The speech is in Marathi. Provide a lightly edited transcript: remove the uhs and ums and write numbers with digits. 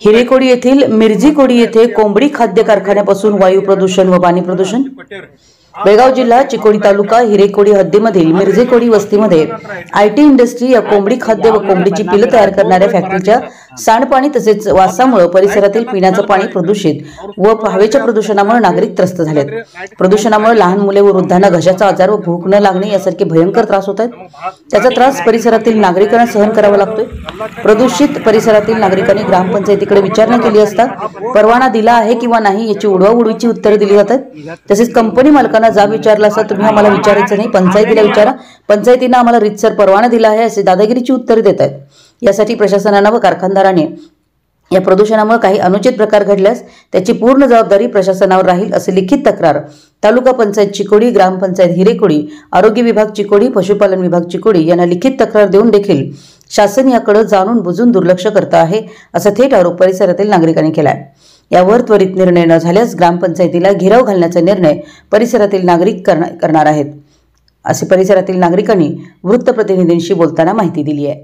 हिरेकोडी येथील मिरजीकोडी येथे कोंबडी खाद्य कारखान्यापासून वायू प्रदूषण व पाणी प्रदूषण। बेळगाव जिल्हा चिकोडी तालुका हिरेकोडी हद्दीमधील मिरजेकोडी वस्तीमध्ये आयटी इंडस्ट्री या कोंबडी खाद्य व कोंबडीची पिलं तयार करणाऱ्या फॅक्टरीच्या सांडपाणी तसेच वासामुळे परिसरातील पिण्याचं पाणी प्रदूषित व हवेच्या प्रदूषणामुळे नागरिक त्रस्त झालेत। प्रदूषणामुळे लहान मुले व वृद्धांना घशाचा आजार व भूक न लागणे यासारखे भयंकर त्रास होत आहेत। त्याचा त्रास परिसरातील नागरिकांना सहन करावा लागतोय। प्रदूषित परिसरातील नागरिकांनी ग्रामपंचायतीकडे विचारणा केली असता परवाना दिला आहे किंवा नाही याची उडवाउडवीची उत्तरे दिली जातात। तसेच कंपनी मालकांना जाब विचारला असता तुम्ही आम्हाला विचारायचं नाही, पंचायतीला विचारा, पंचायतीने आम्हाला रीतसर परवाना दिला आहे असे दादागिरीची उत्तरे देत आहेत। यासाठी प्रशासनाने व कारखानदाराने या प्रदूषणामुळे काही अनुचित प्रकार घडल्यास त्याची पूर्ण जबाबदारी प्रशासनावर राहील असे लिखित तक्रार तालुका पंचायत चिकोडी, ग्रामपंचायत हिरेकोडी, आरोग्य विभाग चिकोडी, पशुपालन विभाग चिकोडी यांना लिखित तक्रार देऊन देखील शासन याकडे जाणून बुजून दुर्लक्ष करत आहे असा थेट आरोप परिसरातील नागरिकांनी केला आहे। यावर त्वरित निर्णय न झाल्यास ग्रामपंचायतीला घेराव घालण्याचा निर्णय परिसरातील नागरिक करणार आहेत असे परिसरातील नागरिकांनी वृत्तप्रतिनिधींशी बोलताना माहिती दिली आहे।